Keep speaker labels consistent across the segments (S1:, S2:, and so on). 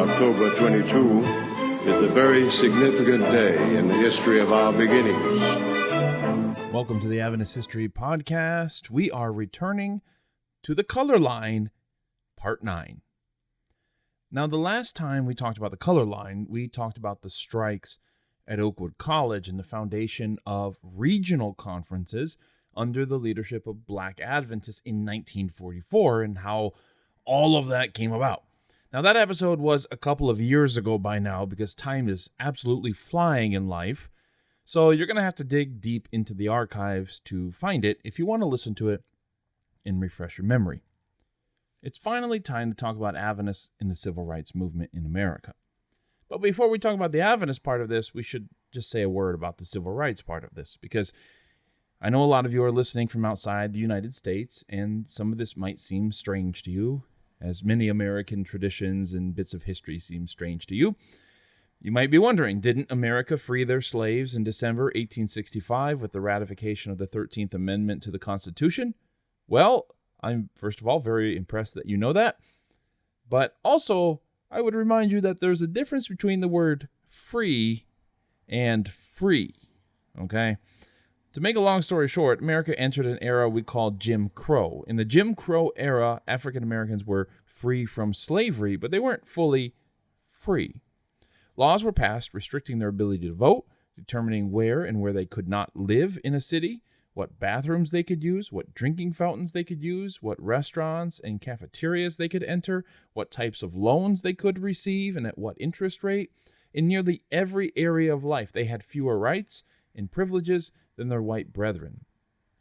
S1: October 22 is a very significant day in the history of our beginnings.
S2: Welcome to the Adventist History Podcast. We are returning to the color line, Part 9. Now, the last time we talked about the color line, we talked about the strikes at Oakwood College and the foundation of regional conferences under the leadership of Black Adventists in 1944 and how all of that came about. Now, that episode was a couple of years ago by now because time is absolutely flying in life. So you're going to have to dig deep into the archives to find it if you want to listen to it and refresh your memory. It's finally time to talk about Adventists in the civil rights movement in America. But before we talk about the Adventist part of this, we should just say a word about the civil rights part of this, because I know a lot of you are listening from outside the United States, and some of this might seem strange to you, as many American traditions and bits of history seem strange to you. You might be wondering, didn't America free their slaves in December 1865 with the ratification of the 13th Amendment to the Constitution? Well, I'm, first of all, very impressed that you know that. But also, I would remind you that there's a difference between the word free and free, okay? To make a long story short, America entered an era we call Jim Crow. In the Jim Crow era, African Americans were free from slavery, but they weren't fully free. Laws were passed restricting their ability to vote, determining where and where they could not live in a city, what bathrooms they could use, what drinking fountains they could use, what restaurants and cafeterias they could enter, what types of loans they could receive, and at what interest rate. In nearly every area of life, they had fewer rights and privileges than their white brethren.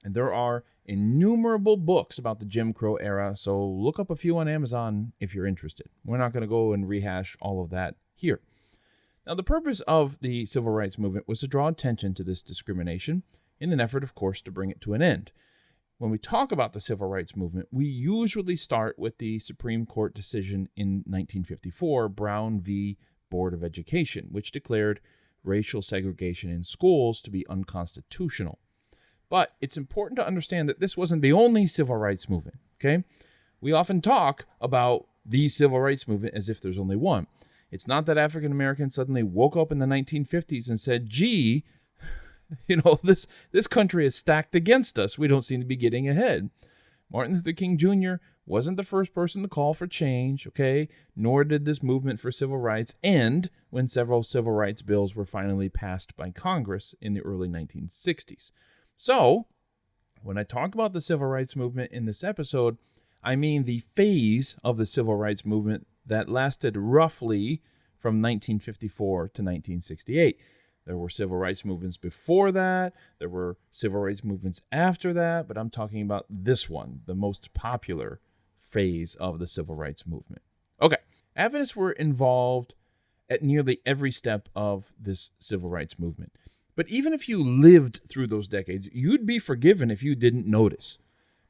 S2: And there are innumerable books about the Jim Crow era, so look up a few on Amazon if you're interested. We're not going to go and rehash all of that here. Now, the purpose of the civil rights movement was to draw attention to this discrimination in an effort, of course, to bring it to an end. When we talk about the civil rights movement, we usually start with the Supreme Court decision in 1954, Brown v. Board of Education, which declared racial segregation in schools to be unconstitutional. But it's important to understand that this wasn't the only civil rights movement, okay? We often talk about the civil rights movement as if there's only one. It's not that African Americans suddenly woke up in the 1950s and said, gee, this country is stacked against us. We don't seem to be getting ahead. Martin Luther King Jr. wasn't the first person to call for change, okay? Nor did this movement for civil rights end when several civil rights bills were finally passed by Congress in the early 1960s. So, when I talk about the civil rights movement in this episode, I mean the phase of the civil rights movement that lasted roughly from 1954 to 1968. There were civil rights movements before that. There were civil rights movements after that. But I'm talking about this one, the most popular phase of the civil rights movement. Okay, Adventists were involved at nearly every step of this civil rights movement. But even if you lived through those decades, you'd be forgiven if you didn't notice.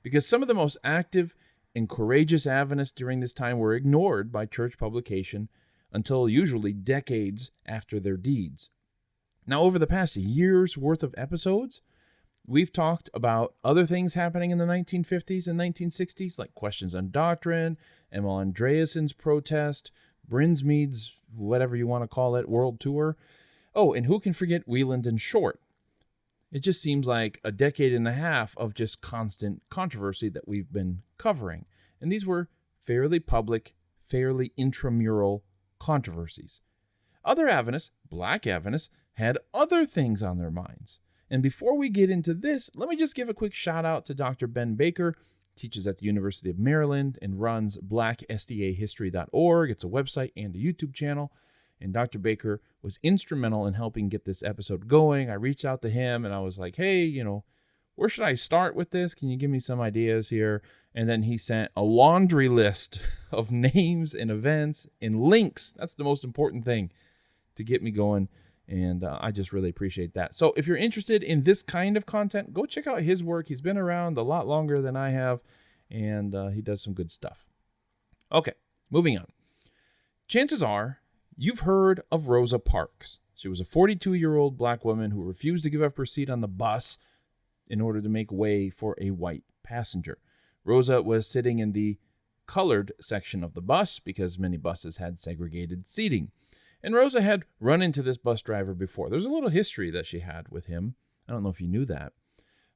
S2: Because some of the most active and courageous Adventists during this time were ignored by church publication until usually decades after their deeds. Now, over the past year's worth of episodes, we've talked about other things happening in the 1950s and 1960s, like Questions on Doctrine, Emil Andreassen's protest, Brinsmead's, whatever you want to call it, world tour. Oh, and who can forget Wieland and Short? It just seems like a decade and a half of just constant controversy that we've been covering. And these were fairly public, fairly intramural controversies. Other Adventists, Black Adventists, had other things on their minds. And before we get into this, let me just give a quick shout out to Dr. Ben Baker, teaches at the University of Maryland and runs blacksdahistory.org. It's a website and a YouTube channel. And Dr. Baker was instrumental in helping get this episode going. I reached out to him and I was like, hey, where should I start with this? Can you give me some ideas here? And then he sent a laundry list of names and events and links. That's the most important thing to get me going. And I just really appreciate that. So if you're interested in this kind of content, go check out his work. He's been around a lot longer than I have, and he does some good stuff. Okay, moving on. Chances are you've heard of Rosa Parks. She was a 42-year-old black woman who refused to give up her seat on the bus in order to make way for a white passenger. Rosa was sitting in the colored section of the bus because many buses had segregated seating. And Rosa had run into this bus driver before. There's a little history that she had with him. I don't know if you knew that.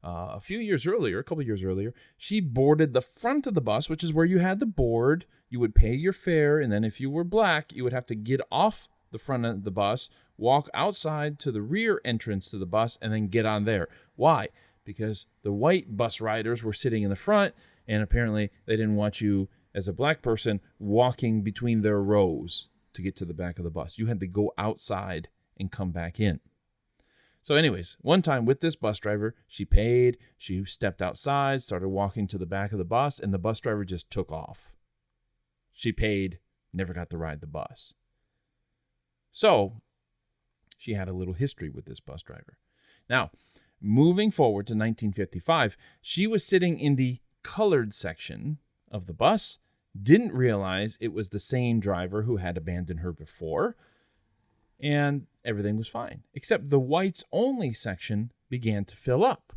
S2: A couple years earlier, she boarded the front of the bus, which is where you had to board. You would pay your fare, and then if you were black, you would have to get off the front of the bus, walk outside to the rear entrance to the bus, and then get on there. Why? Because the white bus riders were sitting in the front, and apparently they didn't want you, as a black person, walking between their rows to get to the back of the bus. You had to go outside and come back in. So anyways, one time with this bus driver, she paid, she stepped outside, started walking to the back of the bus, and the bus driver just took off. She paid, never got to ride the bus. So she had a little history with this bus driver. Now, moving forward to 1955, she was sitting in the colored section of the bus, didn't realize it was the same driver who had abandoned her before, and everything was fine, except the whites only section began to fill up.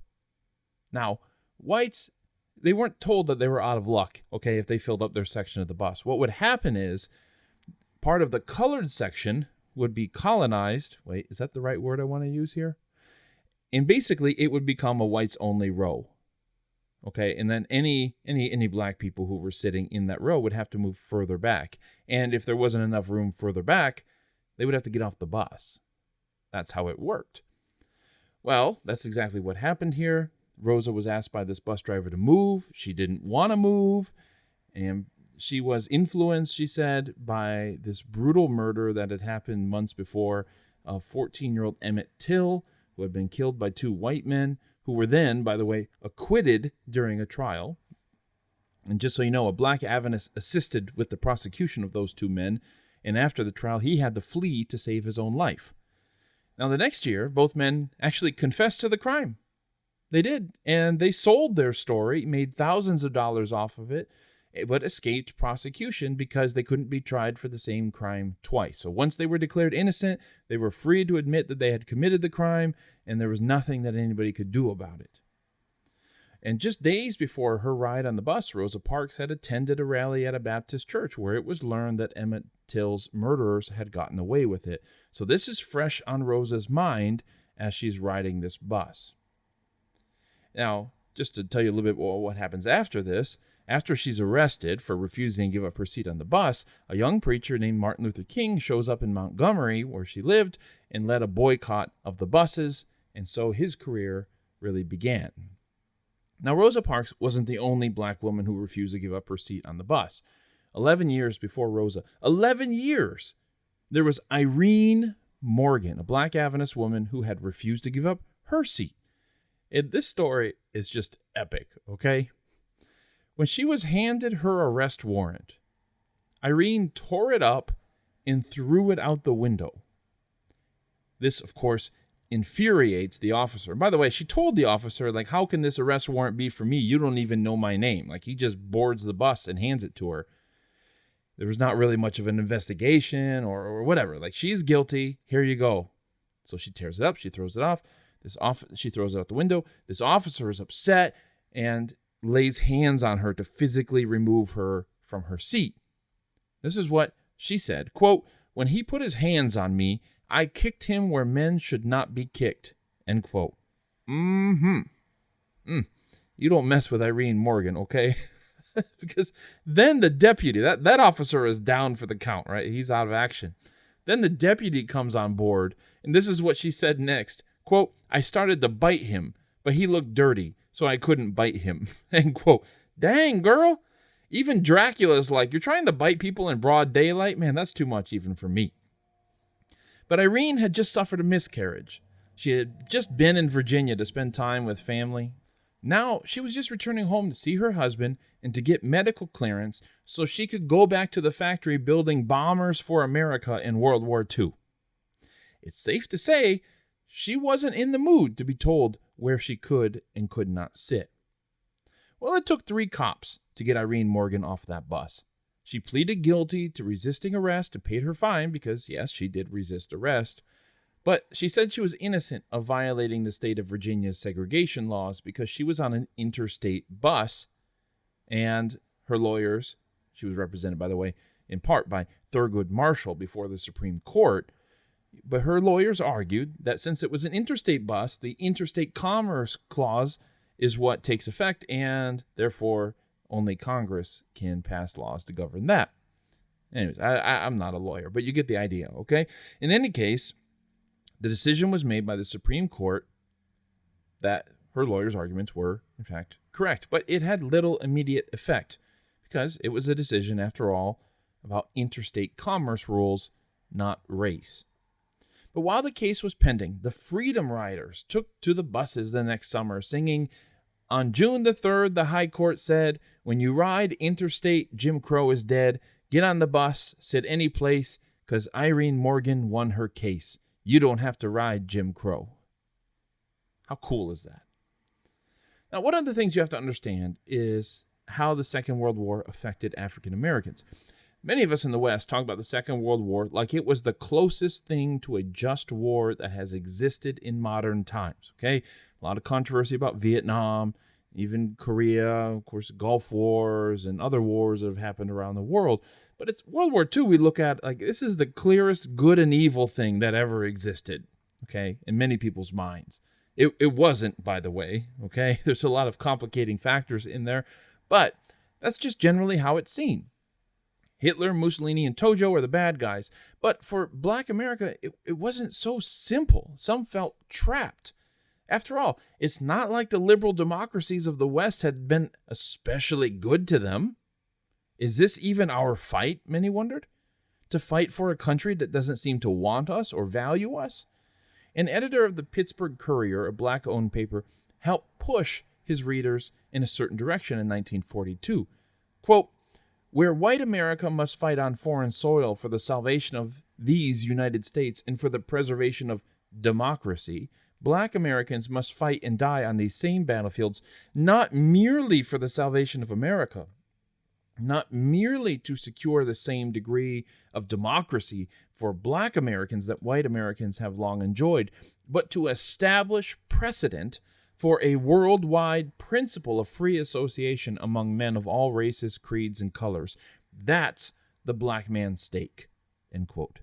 S2: Now, whites, they weren't told that they were out of luck, okay, if they filled up their section of the bus. What would happen is part of the colored section would be colonized. Wait, is that the right word I want to use here? And basically, it would become a whites only row. Okay, and then any black people who were sitting in that row would have to move further back. And if there wasn't enough room further back, they would have to get off the bus. That's how it worked. Well, that's exactly what happened here. Rosa was asked by this bus driver to move. She didn't want to move. And she was influenced, she said, by this brutal murder that had happened months before of 14-year-old Emmett Till, who had been killed by two white men, who were then, by the way, acquitted during a trial. And just so you know, a black Adventist assisted with the prosecution of those two men, and after the trial, he had to flee to save his own life. Now, the next year, both men actually confessed to the crime. They did, and they sold their story, made thousands of dollars off of it, but escaped prosecution because they couldn't be tried for the same crime twice. So once they were declared innocent, they were free to admit that they had committed the crime, and there was nothing that anybody could do about it. And just days before her ride on the bus, Rosa Parks had attended a rally at a Baptist church where it was learned that Emmett Till's murderers had gotten away with it. So this is fresh on Rosa's mind as she's riding this bus. Now, just to tell you a little bit what happens after this, after she's arrested for refusing to give up her seat on the bus, a young preacher named Martin Luther King shows up in Montgomery, where she lived, and led a boycott of the buses, and so his career really began. Now, Rosa Parks wasn't the only black woman who refused to give up her seat on the bus. 11 years before Rosa, 11 years, there was Irene Morgan, a black Adventist woman who had refused to give up her seat. This story is just epic, okay? When she was handed her arrest warrant, Irene tore it up and threw it out the window. This, of course, infuriates the officer. By the way, she told the officer, like, how can this arrest warrant be for me? You don't even know my name. Like, he just boards the bus and hands it to her. There was not really much of an investigation or whatever. Like, she's guilty. Here you go. So she tears it up. She throws it off. She throws it out the window. This officer is upset and lays hands on her to physically remove her from her seat. This is what she said, quote, "When he put his hands on me, I kicked him where men should not be kicked," end quote. You don't mess with Irene Morgan, okay? Because then the deputy, that officer is down for the count, right? He's out of action. Then the deputy comes on board, and this is what she said next, quote, "I started to bite him, but he looked dirty, so I couldn't bite him," end quote. Dang, girl. Even Dracula's like, you're trying to bite people in broad daylight? Man, that's too much even for me. But Irene had just suffered a miscarriage. She had just been in Virginia to spend time with family. Now she was just returning home to see her husband and to get medical clearance so she could go back to the factory building bombers for America in World War II. It's safe to say she wasn't in the mood to be told where she could and could not sit. Well, it took 3 cops to get Irene Morgan off that bus. She pleaded guilty to resisting arrest and paid her fine because, yes, she did resist arrest. But she said she was innocent of violating the state of Virginia's segregation laws because she was on an interstate bus and her lawyers She was represented, by the way, in part by Thurgood Marshall before the Supreme Court. But her lawyers argued that since it was an interstate bus, the Interstate Commerce Clause is what takes effect, and therefore only Congress can pass laws to govern that. Anyways, I'm not a lawyer, but you get the idea, okay? In any case, the decision was made by the Supreme Court that her lawyers' arguments were, in fact, correct. But it had little immediate effect because it was a decision, after all, about interstate commerce rules, not race. But while the case was pending, the Freedom Riders took to the buses the next summer, singing, "On June the 3rd, the High Court said, when you ride interstate, Jim Crow is dead. Get on the bus, sit any place, 'cause Irene Morgan won her case. You don't have to ride Jim Crow." How cool is that? Now, one of the things you have to understand is how the Second World War affected African Americans. Many of us in the West talk about the Second World War like it was the closest thing to a just war that has existed in modern times, okay? A lot of controversy about Vietnam, even Korea, of course, Gulf Wars and other wars that have happened around the world. But it's World War II we look at like this is the clearest good and evil thing that ever existed, okay, in many people's minds. It wasn't, by the way, okay? There's a lot of complicating factors in there, but that's just generally how it's seen. Hitler, Mussolini, and Tojo are the bad guys. But for Black America, it wasn't so simple. Some felt trapped. After all, it's not like the liberal democracies of the West had been especially good to them. Is this even our fight, many wondered? To fight for a country that doesn't seem to want us or value us? An editor of the Pittsburgh Courier, a Black-owned paper, helped push his readers in a certain direction in 1942. Quote, "Where white America must fight on foreign soil for the salvation of these United States and for the preservation of democracy, Black Americans must fight and die on these same battlefields, not merely for the salvation of America, not merely to secure the same degree of democracy for Black Americans that white Americans have long enjoyed, but to establish precedent for a worldwide principle of free association among men of all races, creeds, and colors. That's the black man's stake," end quote.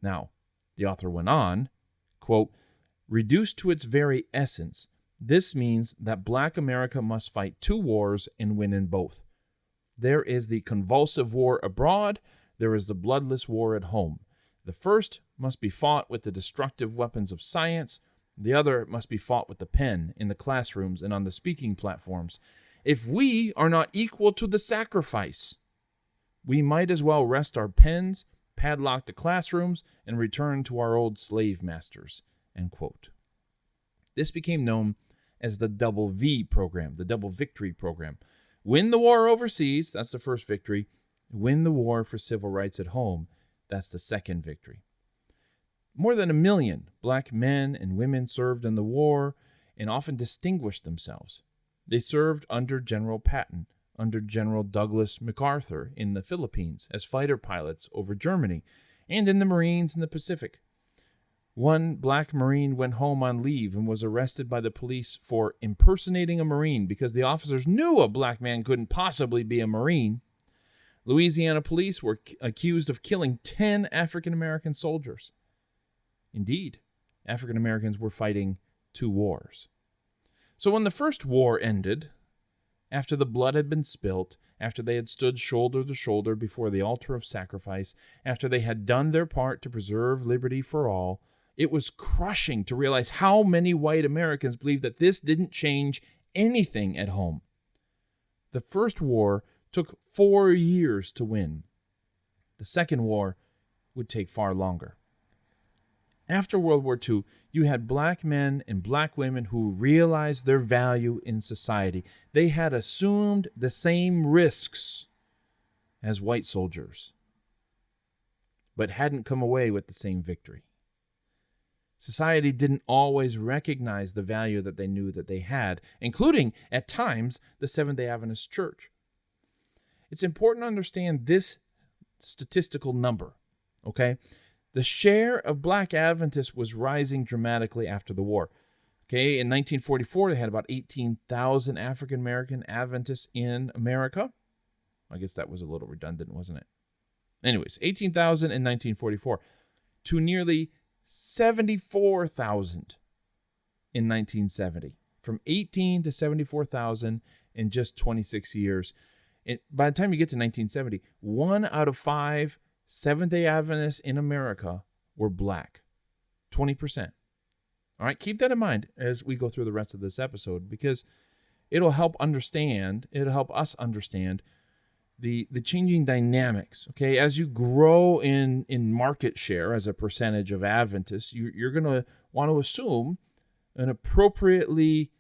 S2: Now, the author went on, quote, "Reduced to its very essence, this means that Black America must fight two wars and win in both. There is the convulsive war abroad, there is the bloodless war at home. The first must be fought with the destructive weapons of science, the other must be fought with the pen in the classrooms and on the speaking platforms. If we are not equal to the sacrifice, we might as well rest our pens, padlock the classrooms, and return to our old slave masters," end quote. This became known as the Double V program, the Double Victory program. Win the war overseas, that's the first victory. Win the war for civil rights at home, that's the second victory. More than 1 million Black men and women served in the war and often distinguished themselves. They served under General Patton, under General Douglas MacArthur in the Philippines as fighter pilots over Germany, and in the Marines in the Pacific. One Black Marine went home on leave and was arrested by the police for impersonating a Marine because the officers knew a Black man couldn't possibly be a Marine. Louisiana police were accused of killing 10 African-American soldiers. Indeed, African Americans were fighting 2 wars. So when the first war ended, after the blood had been spilt, after they had stood shoulder to shoulder before the altar of sacrifice, after they had done their part to preserve liberty for all, it was crushing to realize how many white Americans believed that this didn't change anything at home. The first war took 4 years to win. The second war would take far longer. After World War II, you had Black men and Black women who realized their value in society. They had assumed the same risks as white soldiers, but hadn't come away with the same victory. Society didn't always recognize the value that they knew that they had, including, at times, the Seventh-day Adventist Church. It's important to understand this statistical number, okay? The share of Black Adventists was rising dramatically after the war. Okay, in 1944, they had about 18,000 African-American Adventists in America. I guess that was a little redundant, wasn't it? Anyways, 18,000 in 1944 to nearly 74,000 in 1970. From 18 to 74,000 in just 26 years. By the time you get to 1970, 1 out of 5 Seventh-day Adventists in America were black. 20%. All right, keep that in mind as we go through the rest of this episode, because it'll help us understand the changing dynamics. Okay, as you grow in market share as a percentage of Adventists, you're going to want to assume an appropriately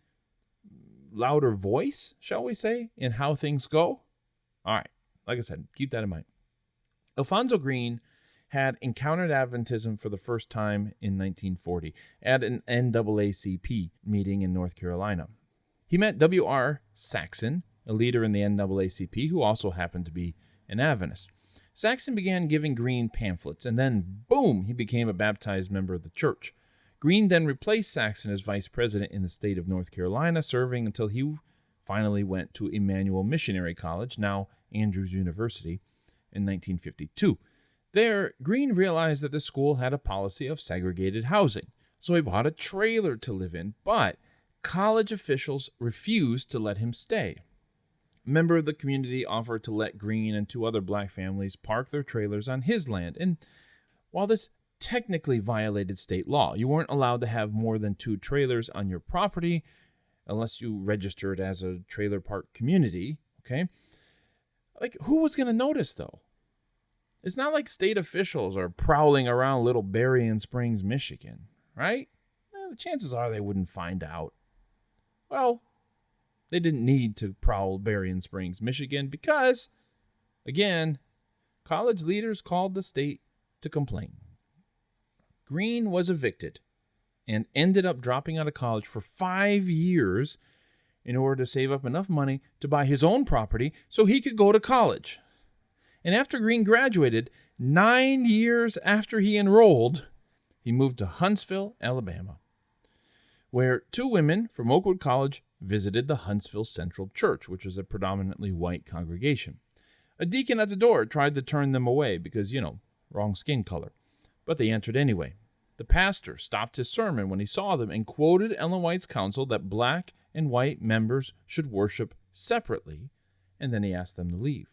S2: louder voice, shall we say, in how things go. All right, like I said, keep that in mind. Alfonso Green had encountered Adventism for the first time in 1940 at an NAACP meeting in North Carolina. He met W.R. Saxon, a leader in the NAACP, who also happened to be an Adventist. Saxon began giving Green pamphlets, and then, boom, he became a baptized member of the church. Green then replaced Saxon as vice president in the state of North Carolina, serving until he finally went to Emmanuel Missionary College, now Andrews University, in 1952. There, Green realized that the school had a policy of segregated housing, so he bought a trailer to live in, but college officials refused to let him stay. A member of the community offered to let Green and 2 other black families park their trailers on his land, and while this technically violated state law, you weren't allowed to have more than 2 trailers on your property unless you registered as a trailer park community, okay? Like, who was going to notice, though? It's not like state officials are prowling around Little Berrien Springs, Michigan, right? The chances are they wouldn't find out. Well, they didn't need to prowl Berrien Springs, Michigan, because, again, college leaders called the state to complain. Green was evicted and ended up dropping out of college for 5 years in order to save up enough money to buy his own property so he could go to college. And after Green graduated, 9 years after he enrolled, he moved to Huntsville, Alabama, where 2 women from Oakwood College visited the Huntsville Central Church, which was a predominantly white congregation. A deacon at the door tried to turn them away because, wrong skin color, but they entered anyway. The pastor stopped his sermon when he saw them and quoted Ellen White's counsel that black and white members should worship separately, and then he asked them to leave.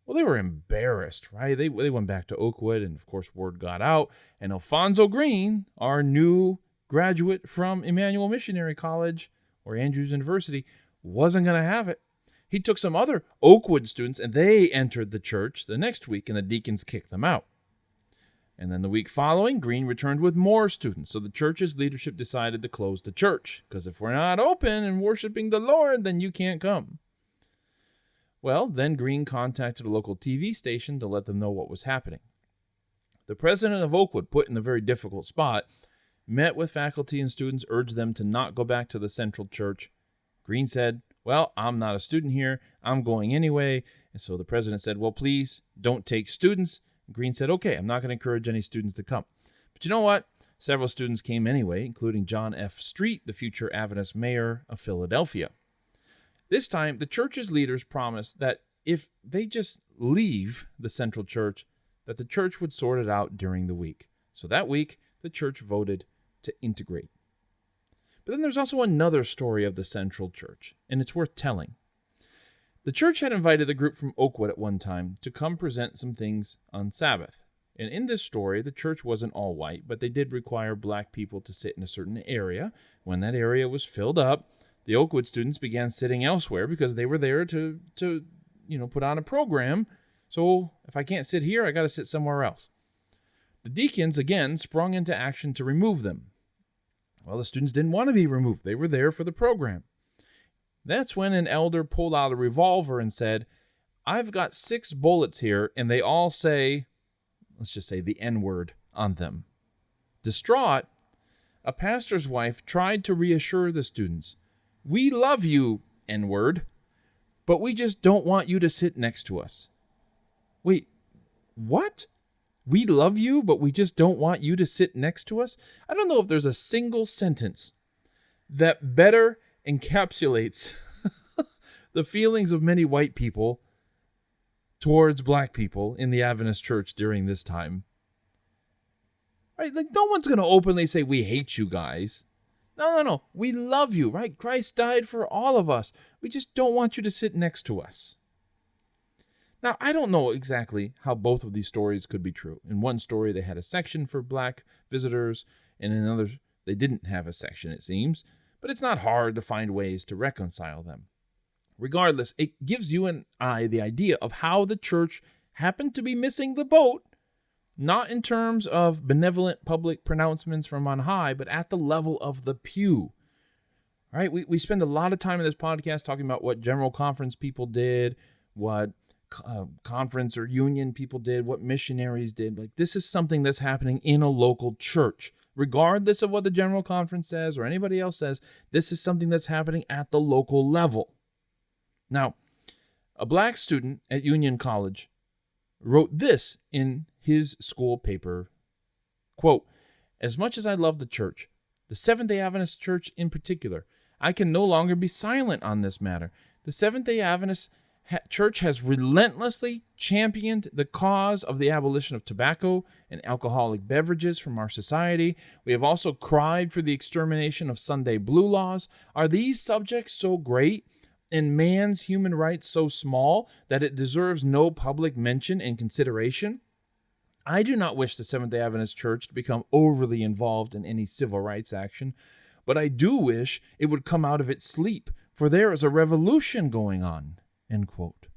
S2: Well, they were embarrassed, right? They went back to Oakwood, and of course word got out, and Alfonso Green, our new graduate from Emmanuel Missionary College or Andrews University, wasn't going to have it. He took some other Oakwood students, and they entered the church the next week, and the deacons kicked them out. And then the week following, Green returned with more students, so the church's leadership decided to close the church, because if we're not open and worshiping the Lord, then you can't come. Well, then Green contacted a local TV station to let them know what was happening. The president of Oakwood, put in a very difficult spot, met with faculty and students, urged them to not go back to the Central Church. Green said, well, I'm not a student here. I'm going anyway. And so the president said, well, please don't take students. Green said, okay, I'm not going to encourage any students to come. But you know what? Several students came anyway, including John F. Street, the future Adventist mayor of Philadelphia. This time, the church's leaders promised that if they just leave the Central Church, that the church would sort it out during the week. So that week, the church voted to integrate. But then there's also another story of the Central Church, and it's worth telling. The church had invited a group from Oakwood at one time to come present some things on Sabbath. And in this story, the church wasn't all white, but they did require black people to sit in a certain area. When that area was filled up, the Oakwood students began sitting elsewhere because they were there to put on a program. So if I can't sit here, I got to sit somewhere else. The deacons, again, sprung into action to remove them. Well, the students didn't want to be removed. They were there for the program. That's when an elder pulled out a revolver and said, I've got 6 bullets here, and they all say, let's just say the N-word on them. Distraught, a pastor's wife tried to reassure the students, we love you, N-word, but we just don't want you to sit next to us. Wait, what? We love you, but we just don't want you to sit next to us? I don't know if there's a single sentence that better encapsulates the feelings of many white people towards black people in the Adventist Church during this time. Right? Like, no one's going to openly say, we hate you guys. No. We love you, right? Christ died for all of us. We just don't want you to sit next to us. Now, I don't know exactly how both of these stories could be true. In one story, they had a section for black visitors, and in another, they didn't have a section, it seems. But it's not hard to find ways to reconcile them. Regardless, it gives you and I the idea of how the church happened to be missing the boat, not in terms of benevolent public pronouncements from on high, but at the level of the pew. All right, we spend a lot of time in this podcast talking about what general conference people did, what conference or union people did, what missionaries did. Like, this is something that's happening in a local church. Regardless of what the general conference says or anybody else says, this is something that's happening at the local level. Now, a black student at Union College wrote this in his school paper, quote, "As much as I love the church, the Seventh-day Adventist Church in particular, I can no longer be silent on this matter. The Seventh-day Adventist Church has relentlessly championed the cause of the abolition of tobacco and alcoholic beverages from our society. We have also cried for the extermination of Sunday blue laws. Are these subjects so great and man's human rights so small that it deserves no public mention and consideration? I do not wish the Seventh-day Adventist Church to become overly involved in any civil rights action, but I do wish it would come out of its sleep, for there is a revolution going on." End quote.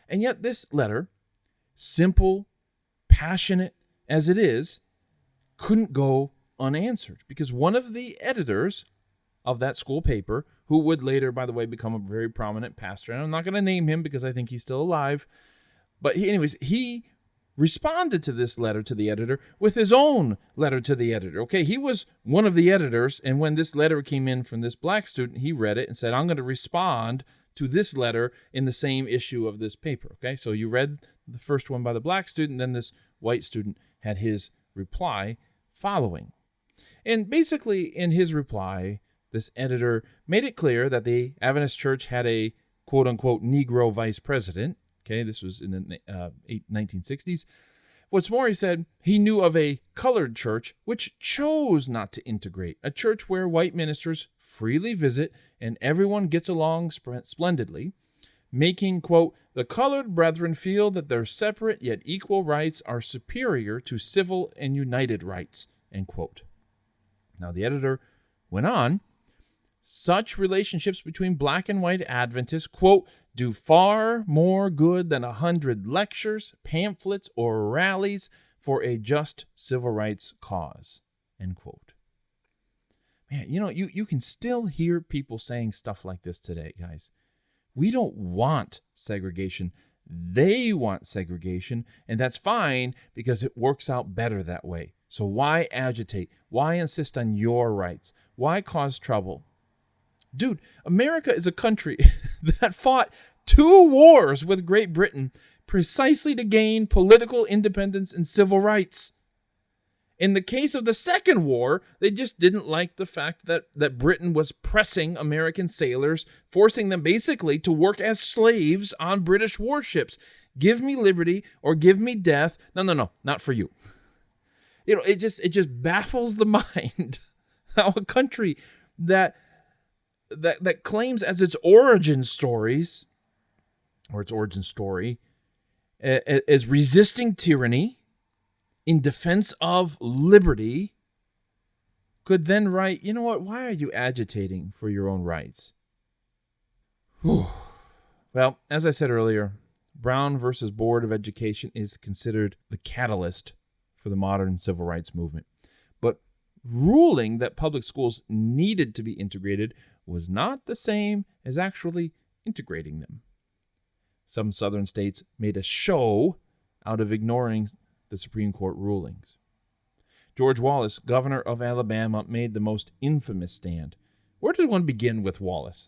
S2: And yet this letter, simple, passionate as it is, couldn't go unanswered, because one of the editors of that school paper, who would later, by the way, become a very prominent pastor, and I'm not going to name him because I think he's still alive, but he responded to this letter to the editor with his own letter to the editor. Okay, he was one of the editors, and when this letter came in from this black student, he read it and said, I'm going to respond to this letter in the same issue of this paper. Okay, so you read the first one by the black student, then this white student had his reply following. And basically in his reply, this editor made it clear that the Adventist Church had a quote-unquote Negro vice president. Okay, this was in the 1960s. What's more, he said he knew of a colored church which chose not to integrate, a church where white ministers freely visit and everyone gets along splendidly, making, quote, the colored brethren feel that their separate yet equal rights are superior to civil and united rights, end quote. Now, the editor went on, such relationships between black and white Adventists, quote, do far more good than 100 lectures, pamphlets, or rallies for a just civil rights cause, end quote. Man, you can still hear people saying stuff like this today, guys. We don't want segregation. They want segregation, and that's fine because it works out better that way. So why agitate? Why insist on your rights? Why cause trouble? Dude, America is a country that fought 2 wars with Great Britain precisely to gain political independence and civil rights. In the case of the Second War, they just didn't like the fact that Britain was pressing American sailors, forcing them basically to work as slaves on British warships. Give me liberty or give me death. No, not for you. It just baffles the mind how a country that claims as its origin story as resisting tyranny in defense of liberty could then write, you know what, why are you agitating for your own rights? Whew. Well, as I said earlier, Brown versus Board of Education is considered the catalyst for the modern civil rights movement. But ruling that public schools needed to be integrated was not the same as actually integrating them. Some southern states made a show out of ignoring the Supreme Court rulings. George Wallace, governor of Alabama, made the most infamous stand. Where did one begin with Wallace?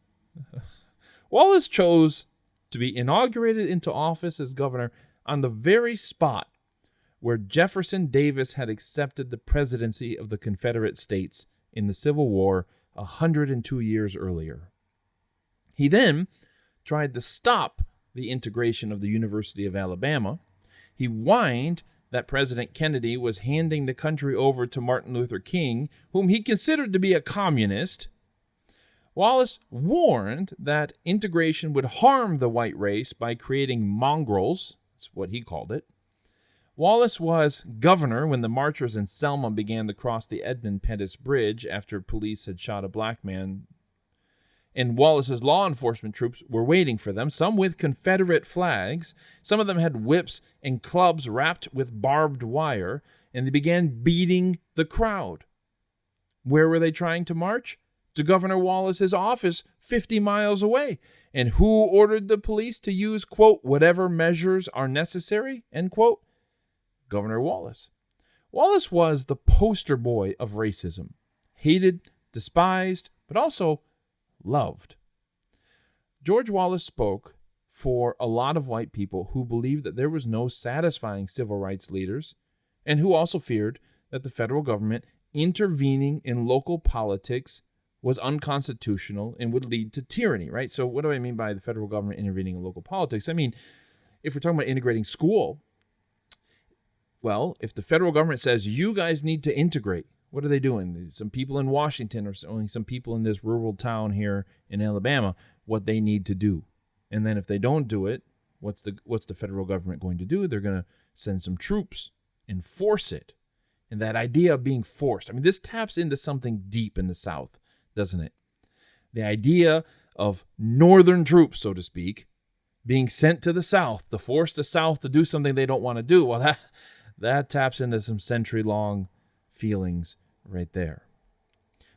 S2: Wallace chose to be inaugurated into office as governor on the very spot where Jefferson Davis had accepted the presidency of the Confederate States in the Civil War 102 years earlier. He then tried to stop the integration of the University of Alabama. He whined that President Kennedy was handing the country over to Martin Luther King, whom he considered to be a communist. Wallace warned that integration would harm the white race by creating mongrels. That's what he called it. Wallace was governor when the marchers in Selma began to cross the Edmund Pettus Bridge after police had shot a black man. And Wallace's law enforcement troops were waiting for them, some with Confederate flags. Some of them had whips and clubs wrapped with barbed wire, and they began beating the crowd. Where were they trying to march? To Governor Wallace's office 50 miles away. And who ordered the police to use, quote, whatever measures are necessary, end quote? Governor Wallace. Wallace was the poster boy of racism. Hated, despised, but also loved. George Wallace spoke for a lot of white people who believed that there was no satisfying civil rights leaders and who also feared that the federal government intervening in local politics was unconstitutional and would lead to tyranny, right? So what do I mean by the federal government intervening in local politics? I mean, if we're talking about integrating school, well, if the federal government says you guys need to integrate, what are they doing? Some people in Washington or only some people in this rural town here in Alabama, what they need to do. And then if they don't do it, what's the federal government going to do? They're going to send some troops and force it. And that idea of being forced, I mean, this taps into something deep in the South, doesn't it? The idea of northern troops, so to speak, being sent to the South to force the South to do something they don't want to do. Well, that taps into some century-long feelings right there.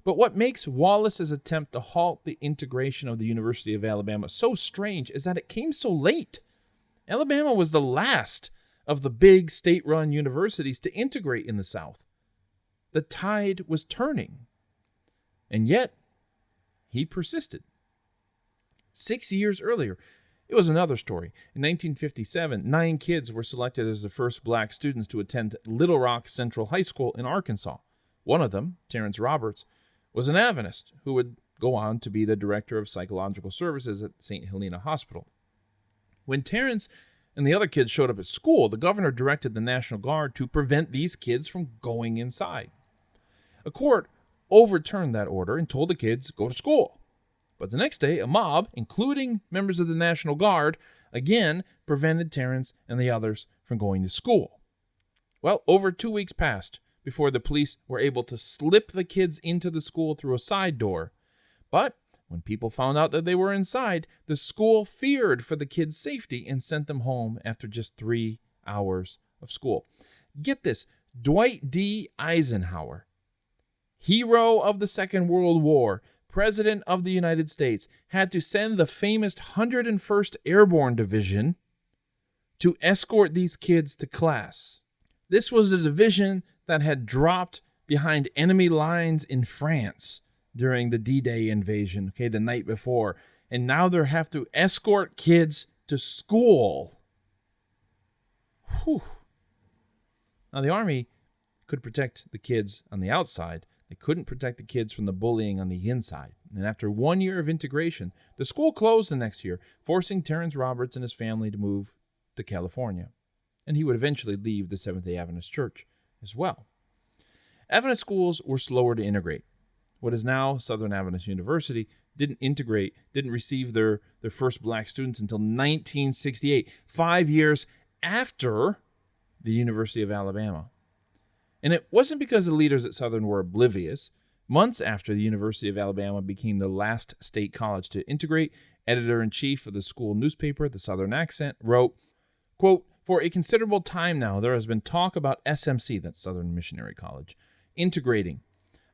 S2: But what makes Wallace's attempt to halt the integration of the University of Alabama so strange is that it came so late. Alabama was the last of the big state-run universities to integrate in the South. The tide was turning. And yet, he persisted. 6 years earlier, it was another story. In 1957, 9 kids were selected as the first black students to attend Little Rock Central High School in Arkansas. One of them, Terrence Roberts, was an Adventist who would go on to be the director of psychological services at St. Helena Hospital. When Terrence and the other kids showed up at school, the governor directed the National Guard to prevent these kids from going inside. A court overturned that order and told the kids, go to school. But the next day, a mob, including members of the National Guard, again prevented Terrence and the others from going to school. Well, over 2 weeks passed before the police were able to slip the kids into the school through a side door. But when people found out that they were inside, the school feared for the kids' safety and sent them home after just 3 hours of school. Get this, Dwight D. Eisenhower, hero of the Second World War, President of the United States, had to send the famous 101st Airborne Division to escort these kids to class. This was a division that had dropped behind enemy lines in France during the D-Day invasion, the night before. And now they have to escort kids to school. Whew. Now, the Army could protect the kids on the outside. They couldn't protect the kids from the bullying on the inside. And after 1 year of integration, the school closed the next year, forcing Terrence Roberts and his family to move to California. And he would eventually leave the Seventh-day Adventist Church as well. Adventist schools were slower to integrate. What is now Southern Adventist University didn't receive their first black students until 1968, 5 years after the University of Alabama. And it wasn't because the leaders at Southern were oblivious. Months after the University of Alabama became the last state college to integrate, editor-in-chief of the school newspaper, The Southern Accent, wrote, quote, for a considerable time now, there has been talk about SMC, that's Southern Missionary College, integrating.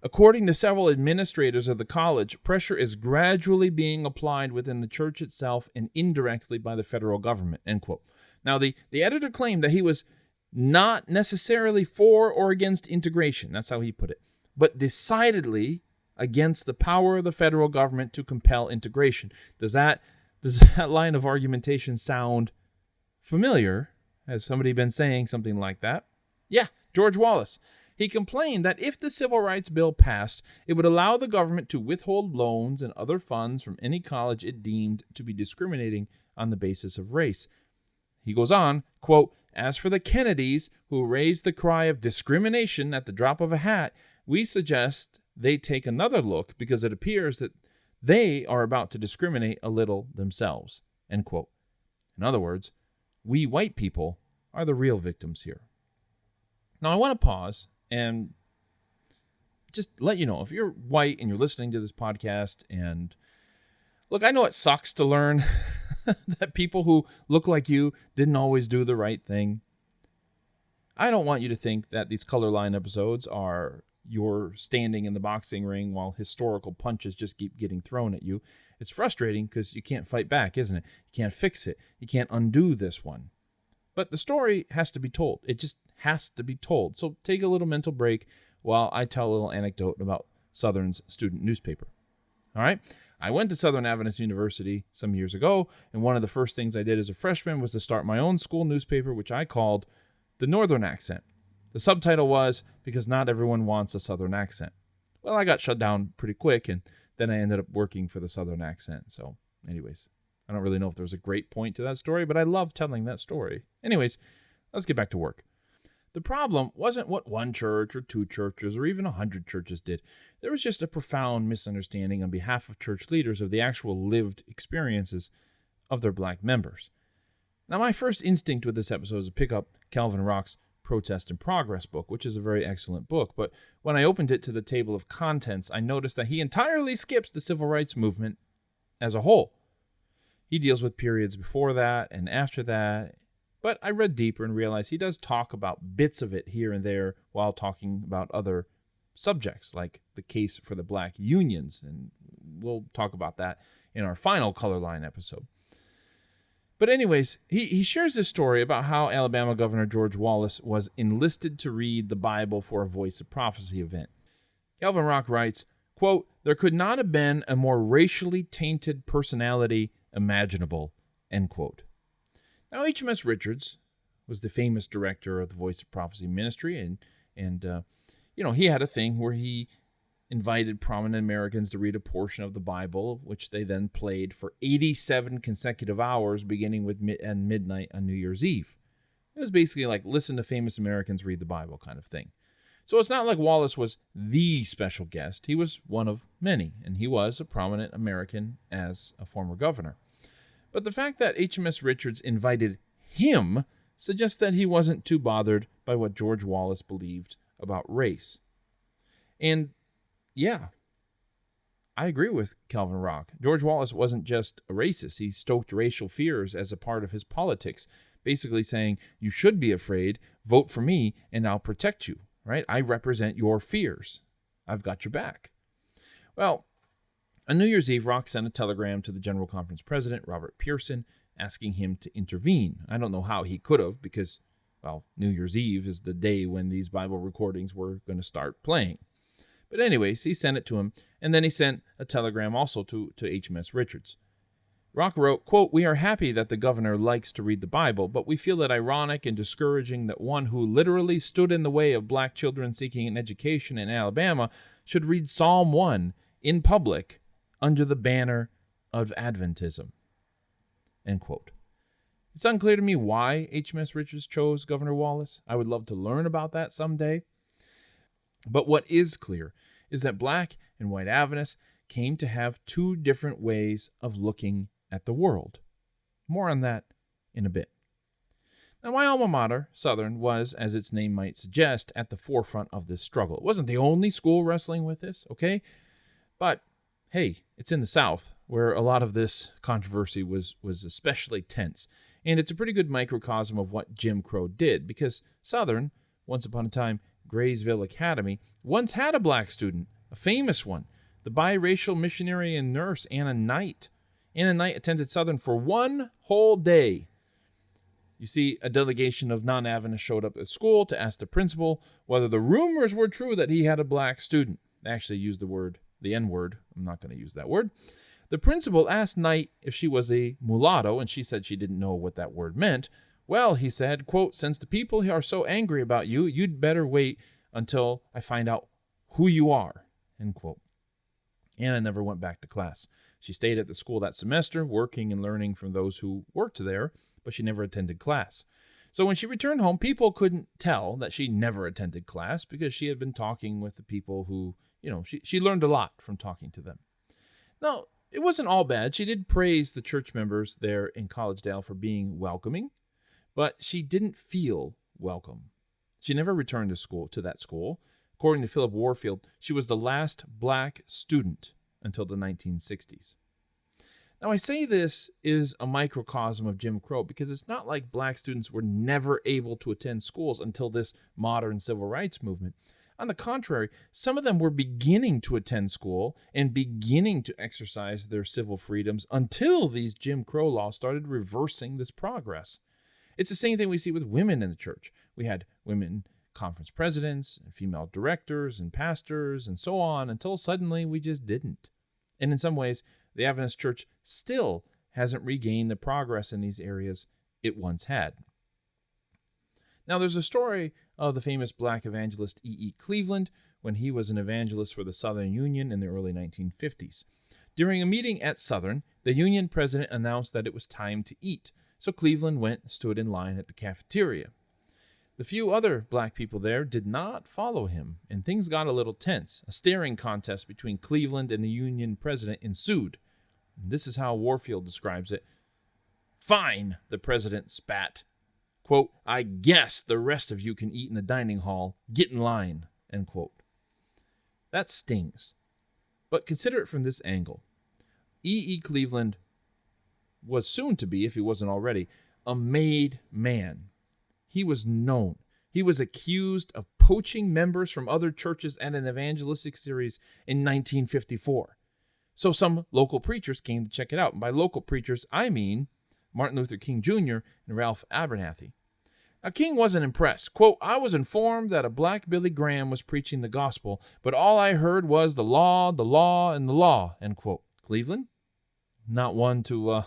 S2: According to several administrators of the college, pressure is gradually being applied within the church itself and indirectly by the federal government, end quote. Now, the editor claimed that he was not necessarily for or against integration, that's how he put it, but decidedly against the power of the federal government to compel integration. Does that line of argumentation sound familiar? Has somebody been saying something like that? Yeah, George Wallace. He complained that if the Civil Rights Bill passed, it would allow the government to withhold loans and other funds from any college it deemed to be discriminating on the basis of race. He goes on, quote, "As for the Kennedys, who raised the cry of discrimination at the drop of a hat, we suggest they take another look because it appears that they are about to discriminate a little themselves," end quote. In other words, we white people are the real victims here. Now, I want to pause and just let you know, if you're white and you're listening to this podcast, and look, I know it sucks to learn that people who look like you didn't always do the right thing. I don't want you to think that these color line episodes are you're standing in the boxing ring while historical punches just keep getting thrown at you. It's frustrating because you can't fight back, isn't it? You can't fix it. You can't undo this one. But the story has to be told. It just has to be told. So take a little mental break while I tell a little anecdote about Southern's student newspaper. All right? I went to Southern Adventist University some years ago, and one of the first things I did as a freshman was to start my own school newspaper, which I called The Northern Accent. The subtitle was, because not everyone wants a Southern accent. Well, I got shut down pretty quick, and then I ended up working for the Southern Accent. So, anyways, I don't really know if there was a great point to that story, but I love telling that story. Anyways, let's get back to work. The problem wasn't what one church or two churches or even 100 churches did. There was just a profound misunderstanding on behalf of church leaders of the actual lived experiences of their black members. Now, my first instinct with this episode is to pick up Calvin Rock's Protest and Progress book, which is a very excellent book. But when I opened it to the table of contents, I noticed that he entirely skips the civil rights movement as a whole. He deals with periods before that and after that. But I read deeper and realized he does talk about bits of it here and there while talking about other subjects, like the case for the black unions. And we'll talk about that in our final Color Line episode. But anyways, he shares this story about how Alabama Governor George Wallace was enlisted to read the Bible for a Voice of Prophecy event. Calvin Rock writes, quote, "There could not have been a more racially tainted personality imaginable," end quote. Now, HMS Richards was the famous director of the Voice of Prophecy ministry, and he had a thing where he invited prominent Americans to read a portion of the Bible, which they then played for 87 consecutive hours, beginning with midnight on New Year's Eve. It was basically like listen to famous Americans read the Bible kind of thing. So it's not like Wallace was the special guest. He was one of many, and he was a prominent American as a former governor. But the fact that HMS Richards invited him suggests that he wasn't too bothered by what George Wallace believed about race. And yeah, I agree with Calvin Rock. George Wallace wasn't just a racist. He stoked racial fears as a part of his politics, basically saying, you should be afraid, vote for me, and I'll protect you, right? I represent your fears. I've got your back. Well, on New Year's Eve, Rock sent a telegram to the General Conference president, Robert Pearson, asking him to intervene. I don't know how he could have because, well, New Year's Eve is the day when these Bible recordings were going to start playing. But anyways, he sent it to him, and then he sent a telegram also to HMS Richards. Rock wrote, quote, "We are happy that the governor likes to read the Bible, but we feel it ironic and discouraging that one who literally stood in the way of black children seeking an education in Alabama should read Psalm 1 in public under the banner of Adventism." End quote. It's unclear to me why HMS Richards chose Governor Wallace. I would love to learn about that someday. But what is clear is that black and white Adventists came to have two different ways of looking at the world. More on that in a bit. Now, my alma mater, Southern, was, as its name might suggest, at the forefront of this struggle. It wasn't the only school wrestling with this, okay? But, hey, it's in the South, where a lot of this controversy was especially tense. And it's a pretty good microcosm of what Jim Crow did, because Southern, once upon a time, Graysville Academy, once had a black student, a famous one, the biracial missionary and nurse Anna Knight. Anna Knight attended Southern for one whole day. You see, a delegation of non-Adventists showed up at school to ask the principal whether the rumors were true that he had a black student. They actually used the N-word. I'm not going to use that word. The principal asked Knight if she was a mulatto, and she said she didn't know what that word meant. Well, he said, quote, "Since the people are so angry about you, you'd better wait until I find out who you are, end quote. Anna never went back to class. She stayed at the school that semester, working and learning from those who worked there, but she never attended class. So when she returned home, people couldn't tell that she never attended class because she had been talking with the people who, she learned a lot from talking to them. Now, it wasn't all bad. She did praise the church members there in Collegedale for being welcoming, but she didn't feel welcome. She never returned to that school. According to Philip Warfield, she was the last black student until the 1960s. Now, I say this is a microcosm of Jim Crow because it's not like black students were never able to attend schools until this modern civil rights movement. On the contrary, some of them were beginning to attend school and beginning to exercise their civil freedoms until these Jim Crow laws started reversing this progress. It's the same thing we see with women in the church. We had women conference presidents, female directors and pastors, and so on, until suddenly we just didn't. And in some ways, the Adventist Church still hasn't regained the progress in these areas it once had. Now, there's a story of the famous black evangelist E.E. Cleveland when he was an evangelist for the Southern Union in the early 1950s. During a meeting at Southern, the Union president announced that it was time to eat, so Cleveland went and stood in line at the cafeteria. The few other black people there did not follow him, and things got a little tense. A staring contest between Cleveland and the Union president ensued. This is how Warfield describes it. "Fine," the president spat. Quote, "I guess the rest of you can eat in the dining hall. Get in line," end quote. That stings. But consider it from this angle. E.E. Cleveland was soon to be, if he wasn't already, a made man. He was known. He was accused of poaching members from other churches at an evangelistic series in 1954. So some local preachers came to check it out. And by local preachers, I mean Martin Luther King Jr. and Ralph Abernathy. Now, King wasn't impressed. Quote, "I was informed that a black Billy Graham was preaching the gospel, but all I heard was the law, and the law," end quote. Cleveland, not one to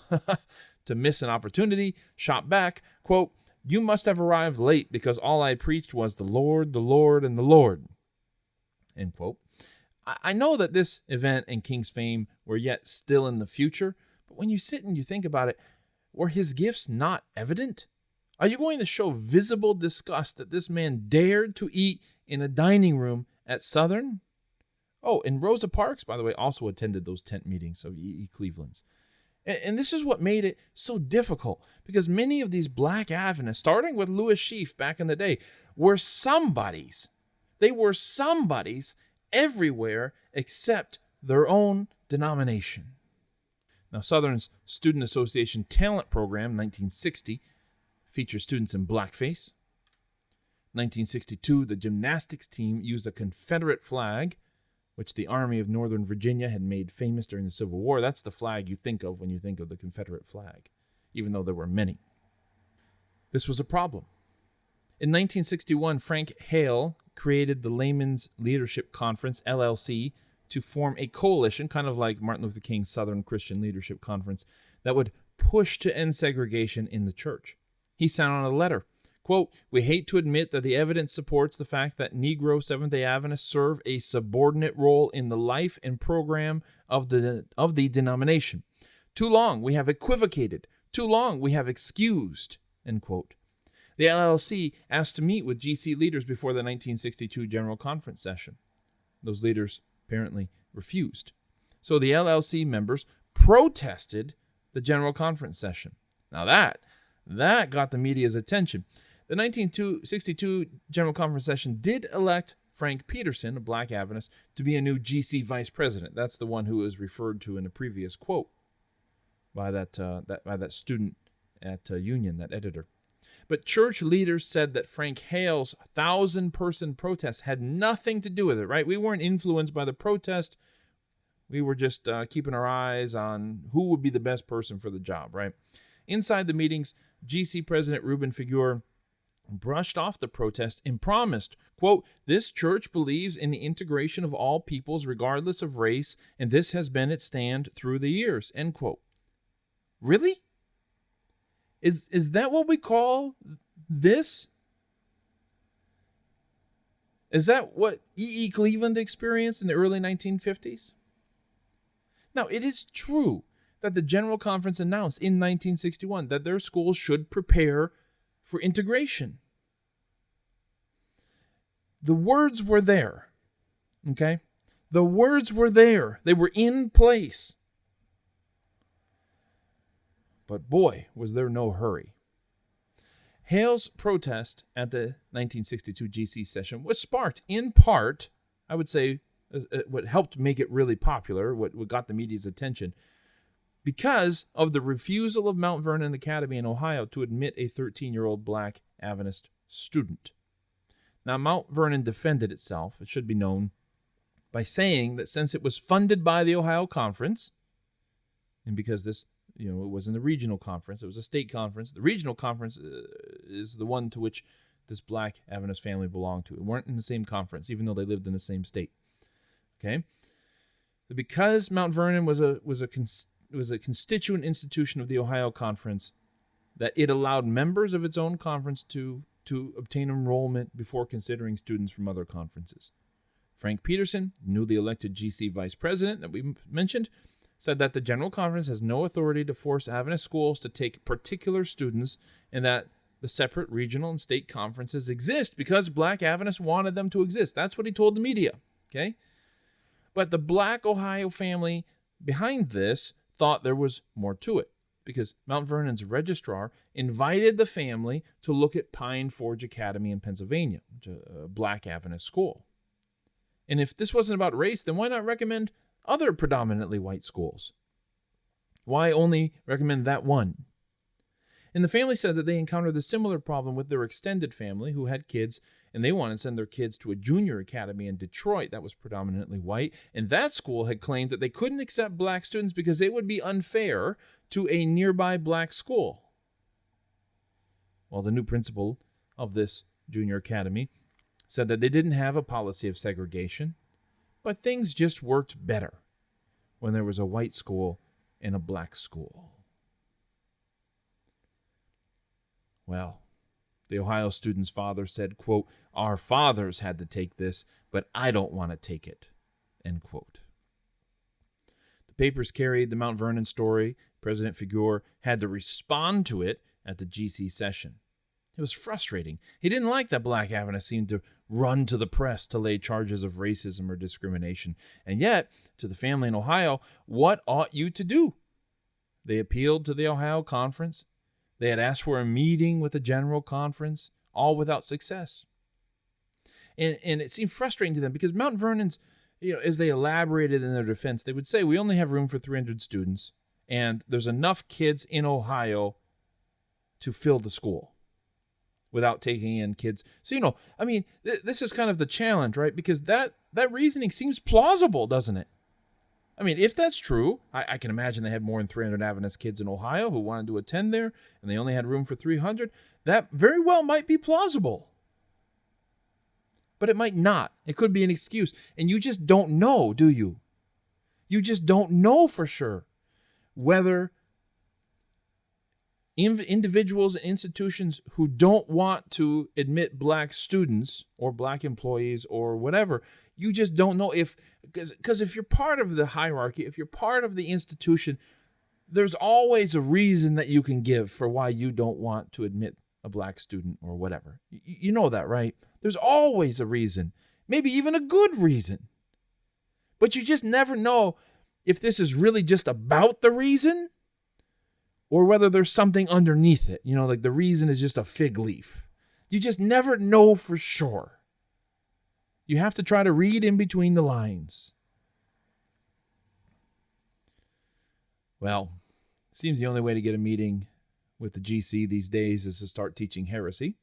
S2: to miss an opportunity, shot back, quote, "You must have arrived late because all I preached was the Lord, and the Lord," end quote. I know that this event and King's fame were yet still in the future, but when you sit and you think about it, were his gifts not evident? Are you going to show visible disgust that this man dared to eat in a dining room at Southern? Oh, and Rosa Parks, by the way, also attended those tent meetings of E.E. Cleveland's. And this is what made it so difficult, because many of these black Adventists, starting with Louis Sheaf back in the day, were somebodies. They were somebodies everywhere except their own denomination. Now, Southern's Student Association Talent Program, 1960, featured students in blackface. 1962, the gymnastics team used a Confederate flag, which the Army of Northern Virginia had made famous during the Civil War. That's the flag you think of when you think of the Confederate flag, even though there were many. This was a problem. In 1961, Frank Hale created the Laymen's Leadership Conference, LLC, to form a coalition, kind of like Martin Luther King's Southern Christian Leadership Conference, that would push to end segregation in the church. He sent out a letter. Quote, "We hate to admit that the evidence supports the fact that Negro Seventh-day Adventists serve a subordinate role in the life and program of the denomination. Too long we have equivocated. Too long we have excused," end quote. The LLC asked to meet with GC leaders before the 1962 General Conference session. Those leaders apparently refused. So the LLC members protested the General Conference session. Now that got the media's attention. The 1962 General Conference session did elect Frank Peterson, a black Adventist, to be a new GC vice president. That's the one who was referred to in a previous quote by that student at Union, that editor. But church leaders said that Frank Hale's 1,000-person protest had nothing to do with it, right? We weren't influenced by the protest. We were just keeping our eyes on who would be the best person for the job, right? Inside the meetings, GC President Reuben Figueroa brushed off the protest and promised, quote, "This church believes in the integration of all peoples regardless of race, and this has been its stand through the years," end quote. Really? Is that what we call this? Is that what E. Cleveland experienced in the early 1950s? Now, it is true that the General Conference announced in 1961 that their schools should prepare for integration. The words were there, okay? The words were there. They were in place. But boy, was there no hurry. Hale's protest at the 1962 GC session was sparked in part, I would say, what helped make it really popular, what got the media's attention, because of the refusal of Mount Vernon Academy in Ohio to admit a 13-year-old black Adventist student. Now, Mount Vernon defended itself, it should be known, by saying that since it was funded by the Ohio Conference, and because this, it wasn't a regional conference, it was a state conference. The regional conference is the one to which this black Adventist family belonged to. It weren't in the same conference, even though they lived in the same state. Okay? Because Mount Vernon was a constituent institution of the Ohio Conference, that it allowed members of its own conference to obtain enrollment before considering students from other conferences. Frank Peterson, newly elected GC vice president that we mentioned, said that the General Conference has no authority to force Adventist schools to take particular students, and that the separate regional and state conferences exist because black Adventists wanted them to exist. That's what he told the media, okay? But the black Ohio family behind this thought there was more to it, because Mount Vernon's registrar invited the family to look at Pine Forge Academy in Pennsylvania, which is a black Adventist school. And if this wasn't about race, then why not recommend other predominantly white schools? Why only recommend that one? And the family said that they encountered a similar problem with their extended family who had kids, and they wanted to send their kids to a junior academy in Detroit that was predominantly white, and that school had claimed that they couldn't accept black students because it would be unfair to a nearby black school. Well, the new principal of this junior academy said that they didn't have a policy of segregation, but things just worked better when there was a white school and a black school. Well, the Ohio student's father said, quote, "Our fathers had to take this, but I don't want to take it," end quote. The papers carried the Mount Vernon story. President Figueroa had to respond to it at the GC session. It was frustrating. He didn't like that black Adventists seemed to run to the press to lay charges of racism or discrimination. And yet, to the family in Ohio, what ought you to do? They appealed to the Ohio Conference. They had asked for a meeting with the General Conference, all without success. And it seemed frustrating to them because Mount Vernon's, as they elaborated in their defense, they would say, we only have room for 300 students, and there's enough kids in Ohio to fill the school without taking in kids. So, this is kind of the challenge, right? Because that reasoning seems plausible, doesn't it? I mean, if that's true, I can imagine they had more than 300 Adventist kids in Ohio who wanted to attend there, and they only had room for 300. That very well might be plausible. But it might not. It could be an excuse. And you just don't know, do you? You just don't know for sure whether individuals and institutions who don't want to admit black students or black employees or whatever, you just don't know because if you're part of the hierarchy, if you're part of the institution, there's always a reason that you can give for why you don't want to admit a black student or whatever. You know that, right? There's always a reason, maybe even a good reason. But you just never know if this is really just about the reason or whether there's something underneath it. Like the reason is just a fig leaf. You just never know for sure. You have to try to read in between the lines. Well, it seems the only way to get a meeting with the GC these days is to start teaching heresy.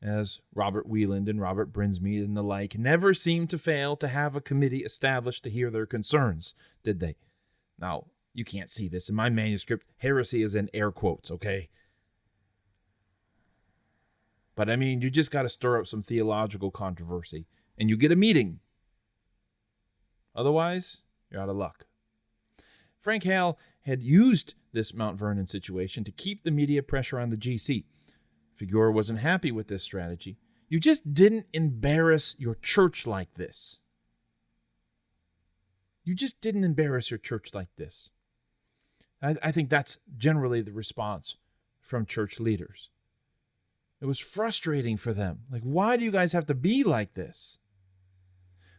S2: As Robert Wieland and Robert Brinsmead and the like never seemed to fail to have a committee established to hear their concerns, did they? Now, you can't see this in my manuscript. Heresy is in air quotes, okay? But you just got to stir up some theological controversy, and you get a meeting. Otherwise, you're out of luck. Frank Hale had used this Mount Vernon situation to keep the media pressure on the GC. Figueroa wasn't happy with this strategy. You just didn't embarrass your church like this. You just didn't embarrass your church like this. I think that's generally the response from church leaders. It was frustrating for them. Like, why do you guys have to be like this?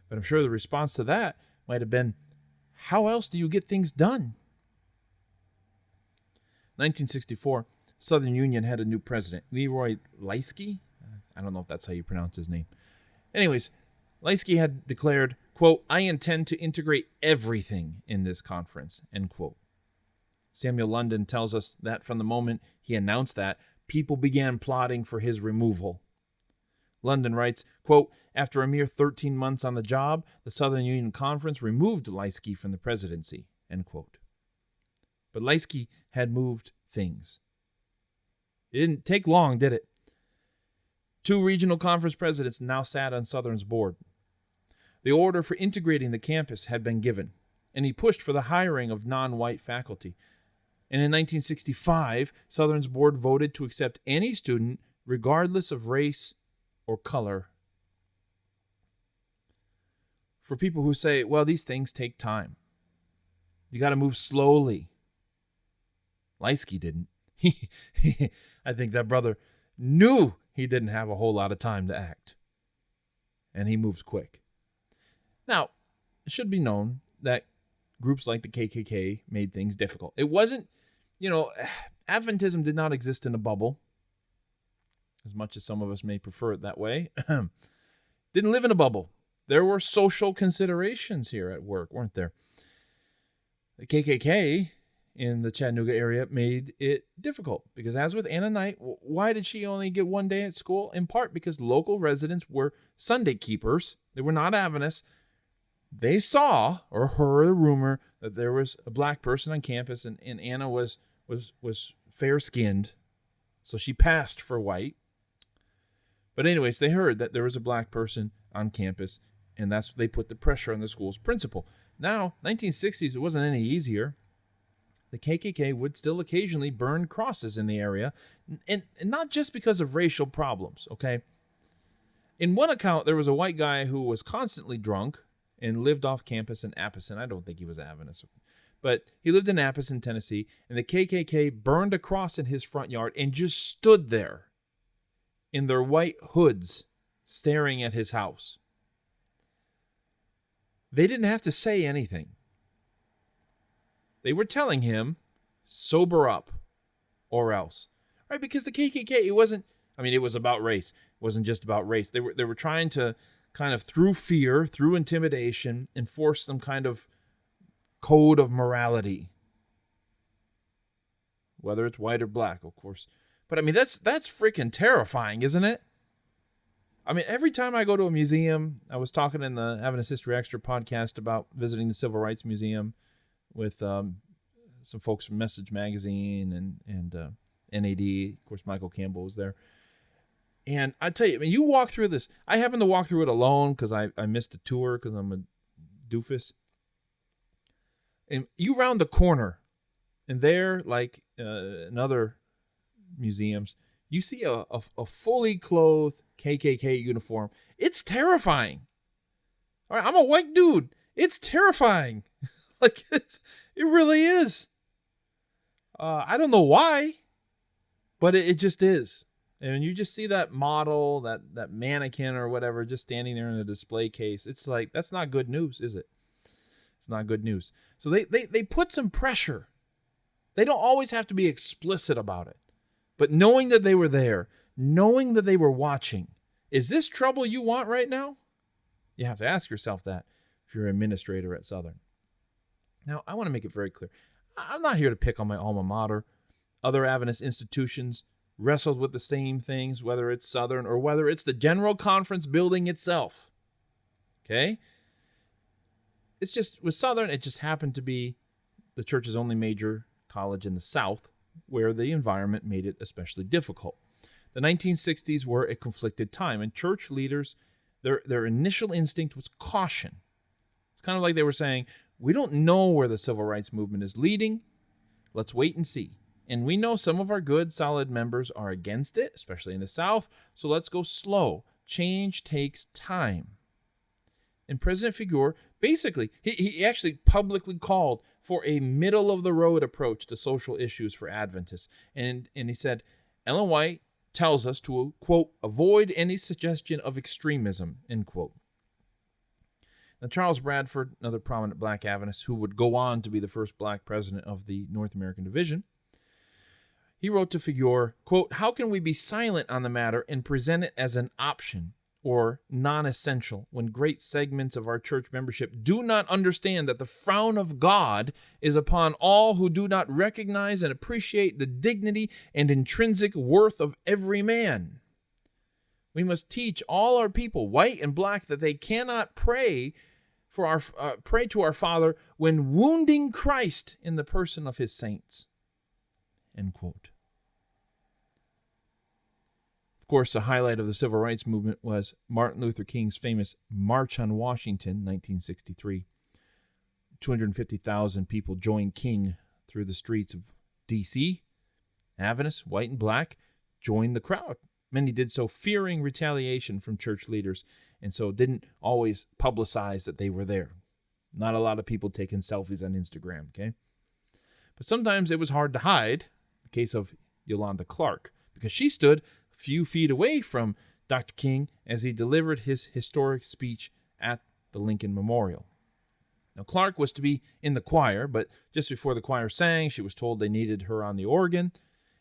S2: But I'm sure the response to that might have been, how else do you get things done? 1964, Southern Union had a new president, Leroy Leisky. I don't know if that's how you pronounce his name. Anyways, Leisky had declared, quote, "I intend to integrate everything in this conference," end quote. Samuel London tells us that from the moment he announced that, people began plotting for his removal. London writes, quote, "After a mere 13 months on the job, the Southern Union Conference removed Leisky from the presidency," end quote. But Leisky had moved things. It didn't take long, did it? 2 regional conference presidents now sat on Southern's board. The order for integrating the campus had been given, and he pushed for the hiring of non-white faculty. And in 1965, Southern's board voted to accept any student regardless of race or color. For people who say, well, these things take time. You got to move slowly. Leisky didn't. I think that brother knew he didn't have a whole lot of time to act. And he moves quick. Now, it should be known that groups like the KKK made things difficult. It wasn't, Adventism did not exist in a bubble, as much as some of us may prefer it that way. Didn't live in a bubble. There were social considerations here at work, weren't there? The KKK in the Chattanooga area made it difficult because, as with Anna Knight, why did she only get one day at school? In part because local residents were Sunday keepers. They were not Adventists. They saw or heard a rumor that there was a black person on campus, and Anna was fair-skinned, so she passed for white. But anyways, they heard that there was a black person on campus, and they put the pressure on the school's principal. Now, 1960s, it wasn't any easier. The KKK would still occasionally burn crosses in the area, and not just because of racial problems, okay? In one account, there was a white guy who was constantly drunk and lived off campus in Appleton. I don't think he was Adventist, but he lived in Appleton, Tennessee, and the KKK burned a cross in his front yard and just stood there in their white hoods staring at his house. They didn't have to say anything. They were telling him, sober up or else. Right? Because the KKK, it was about race. It wasn't just about race. They were trying to kind of, through fear, through intimidation, enforce some kind of code of morality. Whether it's white or black, of course. But that's freaking terrifying, isn't it? Every time I go to a museum, I was talking in the Adventist History Extra podcast about visiting the Civil Rights Museum with some folks from Message Magazine and NAD. Of course, Michael Campbell was there. And I tell you, you walk through this. I happened to walk through it alone because I missed a tour because I'm a doofus. And you round the corner, and there, like in other museums, you see a fully clothed KKK uniform. It's terrifying. All right, I'm a white dude. It's terrifying. It really is. I don't know why, but it just is. And you just see that model, that mannequin or whatever, just standing there in a display case. It's like, that's not good news, is it? It's not good news. So they put some pressure. They don't always have to be explicit about it. But knowing that they were there, knowing that they were watching, is this trouble you want right now? You have to ask yourself that if you're an administrator at Southern. Now, I want to make it very clear. I'm not here to pick on my alma mater. Other Adventist institutions wrestled with the same things, whether it's Southern or whether it's the General Conference building itself. Okay? It's just, with Southern, it just happened to be the church's only major college in the South, where the environment made it especially difficult. The 1960s were a conflicted time, and church leaders, their initial instinct was caution. It's kind of like they were saying, we don't know where the civil rights movement is leading. Let's wait and see. And we know some of our good, solid members are against it, especially in the South, so let's go slow. change takes time. And President Figueroa, basically, he actually publicly called for a middle-of-the-road approach to social issues for Adventists. And he said, Ellen White tells us to, quote, avoid any suggestion of extremism, end quote. Now, Charles Bradford, another prominent black Adventist who would go on to be the first black president of the North American Division, he wrote to Figueroa, quote, how can we be silent on the matter and present it as an option or non-essential when great segments of our church membership do not understand that the frown of God is upon all who do not recognize and appreciate the dignity and intrinsic worth of every man. We must teach all our people, white and black, that they cannot pray to our Father when wounding Christ in the person of his saints. End quote. Of course, the highlight of the civil rights movement was Martin Luther King's famous March on Washington, 1963. 250,000 people joined King through the streets of D.C. Adventists, white and black, joined the crowd. Many did so fearing retaliation from church leaders, and so didn't always publicize that they were there. Not a lot of people taking selfies on Instagram, okay? But sometimes it was hard to hide, the case of Yolanda Clark, because she stood a few feet away from Dr. King as he delivered his historic speech at the Lincoln Memorial. Now, Clark was to be in the choir, but just before the choir sang, she was told they needed her on the organ.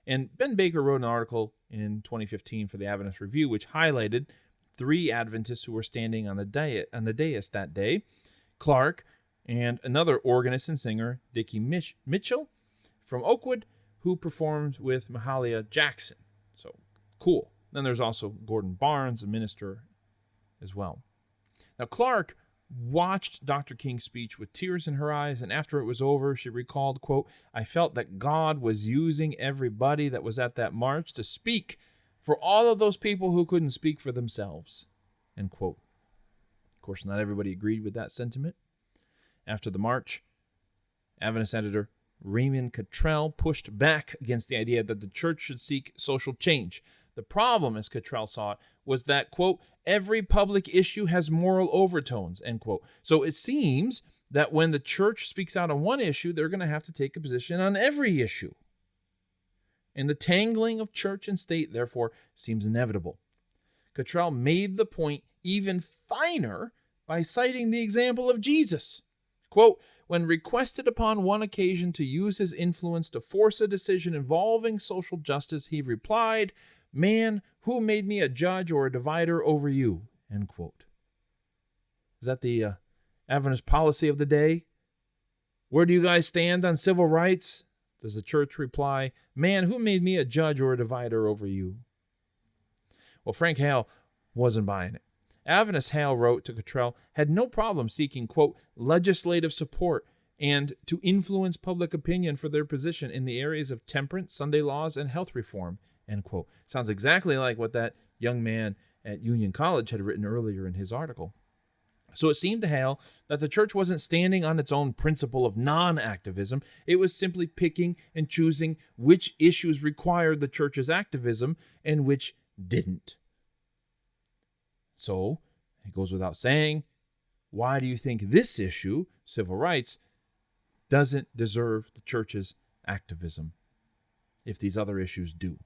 S2: And Ben Baker wrote an article in 2015 for the Adventist Review, which highlighted 3 Adventists who were standing on the dais that day: Clark and another organist and singer, Dickie Mitchell from Oakwood, who performed with Mahalia Jackson. So cool. Then there's also Gordon Barnes, a minister as well. Now, Clark watched Dr. King's speech with tears in her eyes, and after it was over, she recalled, quote, I felt that God was using everybody that was at that march to speak for all of those people who couldn't speak for themselves, end quote. Of course, not everybody agreed with that sentiment. After the march, Adventist editor Raymond Cottrell pushed back against the idea that the church should seek social change. The problem, as Cottrell saw it, was that, quote, every public issue has moral overtones, end quote. So it seems that when the church speaks out on one issue, they're going to have to take a position on every issue. And the tangling of church and state, therefore, seems inevitable. Cottrell made the point even finer by citing the example of Jesus. Quote, when requested upon one occasion to use his influence to force a decision involving social justice, he replied, man, who made me a judge or a divider over you? End quote. Is that the Adventist policy of the day? Where do you guys stand on civil rights? Does the church reply, man, who made me a judge or a divider over you? Well, Frank Hale wasn't buying it. Adventist Hale wrote to Cottrell, had no problem seeking, quote, legislative support and to influence public opinion for their position in the areas of temperance, Sunday laws, and health reform, end quote. Sounds exactly like what that young man at Union College had written earlier in his article. So it seemed to Hale that the church wasn't standing on its own principle of non-activism. It was simply picking and choosing which issues required the church's activism and which didn't. So, it goes without saying, why do you think this issue, civil rights, doesn't deserve the church's activism if these other issues do?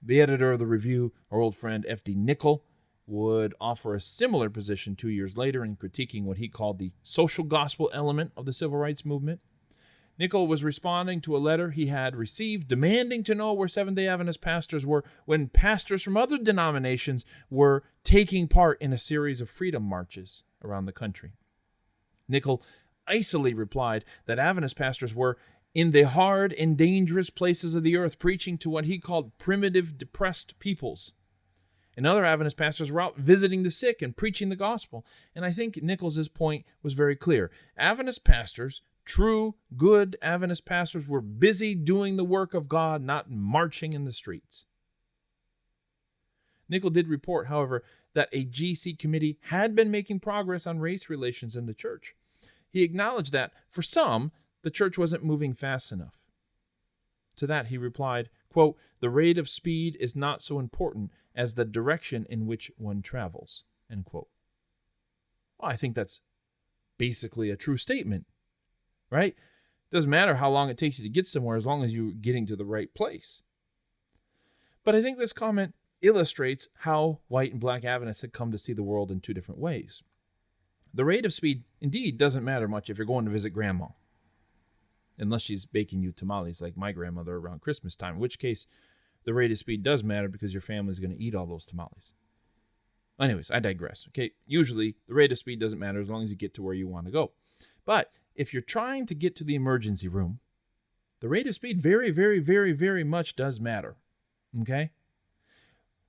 S2: The editor of the review, our old friend F.D. Nickel, would offer a similar position 2 years later in critiquing what he called the social gospel element of the civil rights movement. Nickel was responding to a letter he had received demanding to know where Seventh-day Adventist pastors were when pastors from other denominations were taking part in a series of freedom marches around the country. Nickel icily replied that Adventist pastors were in the hard and dangerous places of the earth preaching to what he called primitive, depressed peoples. And other Adventist pastors were out visiting the sick and preaching the gospel. And I think Nichols' point was very clear. Adventist pastors, true, good Adventist pastors, were busy doing the work of God, not marching in the streets. Nickel did report, however, that a GC committee had been making progress on race relations in the church. He acknowledged that, for some, the church wasn't moving fast enough. To that he replied, quote, the rate of speed is not so important as the direction in which one travels, end quote. Well, I think that's basically a true statement, right? It doesn't matter how long it takes you to get somewhere as long as you're getting to the right place. But I think this comment illustrates how white and black Adventists had come to see the world in two different ways. The rate of speed, indeed, doesn't matter much if you're going to visit grandma, unless she's baking you tamales like my grandmother around Christmas time, in which case the rate of speed does matter because your family's going to eat all those tamales. Anyways, I digress. Okay, usually the rate of speed doesn't matter as long as you get to where you want to go. But if you're trying to get to the emergency room, the rate of speed very, very, very, very much does matter. Okay?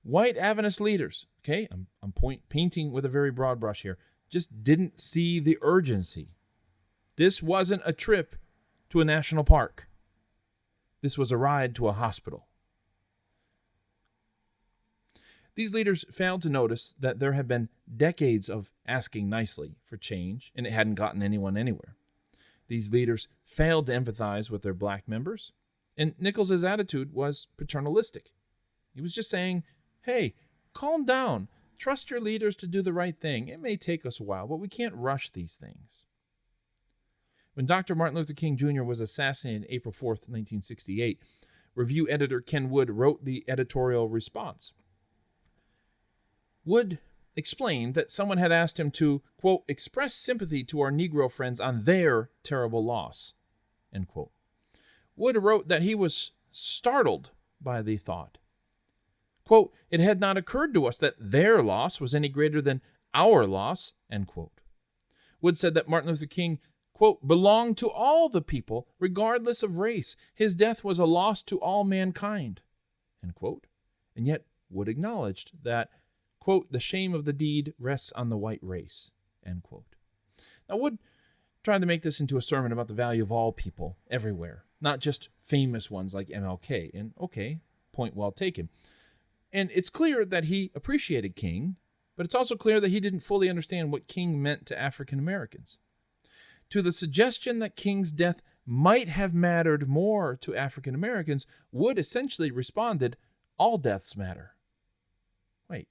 S2: White Adventist leaders, okay, I'm painting with a very broad brush here, just didn't see the urgency. This wasn't a trip to a national park. This was a ride to a hospital. These leaders failed to notice that there had been decades of asking nicely for change, and it hadn't gotten anyone anywhere. These leaders failed to empathize with their black members, and Nichols' attitude was paternalistic. He was just saying, hey, calm down. Trust your leaders to do the right thing. It may take us a while, but we can't rush these things. When Dr. Martin Luther King Jr. was assassinated April 4th, 1968, review editor Ken Wood wrote the editorial response. Wood explained that someone had asked him to, quote, express sympathy to our Negro friends on their terrible loss, end quote. Wood wrote that he was startled by the thought. Quote, it had not occurred to us that their loss was any greater than our loss, end quote. Wood said that Martin Luther King, quote, belonged to all the people, regardless of race. His death was a loss to all mankind, end quote. And yet Wood acknowledged that, quote, the shame of the deed rests on the white race, end quote. Now, Wood tried to make this into a sermon about the value of all people everywhere, not just famous ones like MLK. And okay, point well taken. And it's clear that he appreciated King, but it's also clear that he didn't fully understand what King meant to African Americans. To the suggestion that King's death might have mattered more to African Americans, Wood essentially responded, all deaths matter. Wait,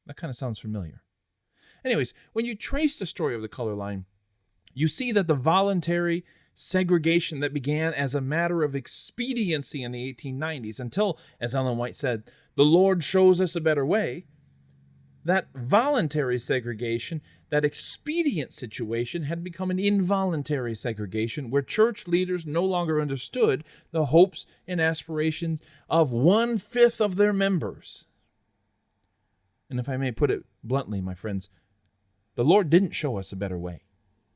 S2: that kind of sounds familiar. Anyways, when you trace the story of the color line, you see that the voluntary segregation that began as a matter of expediency in the 1890s until, as Ellen White said, the Lord shows us a better way, that voluntary segregation, that expedient situation had become an involuntary segregation where church leaders no longer understood the hopes and aspirations of 1/5 of their members. And if I may put it bluntly, my friends, the Lord didn't show us a better way.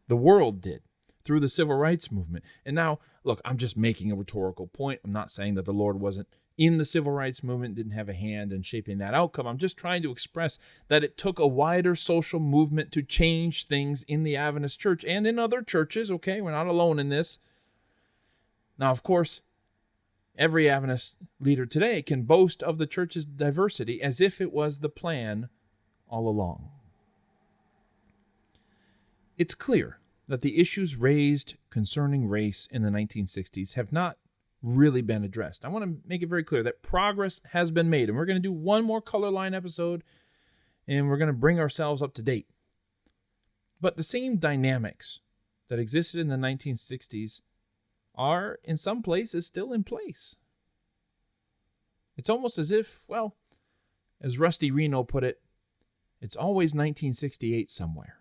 S2: The world did, through the civil rights movement. And now, look, I'm just making a rhetorical point. I'm not saying that the Lord wasn't in the civil rights movement, didn't have a hand in shaping that outcome. I'm just trying to express that it took a wider social movement to change things in the Adventist church and in other churches, okay? We're not alone in this. Now, of course, every Adventist leader today can boast of the church's diversity as if it was the plan all along. It's clear that the issues raised concerning race in the 1960s have not really been addressed. I want to make it very clear that progress has been made, and we're going to do one more color line episode, and we're going to bring ourselves up to date. But the same dynamics that existed in the 1960s are, in some places, still in place. It's almost as if, well, as Rusty Reno put it, it's always 1968 somewhere.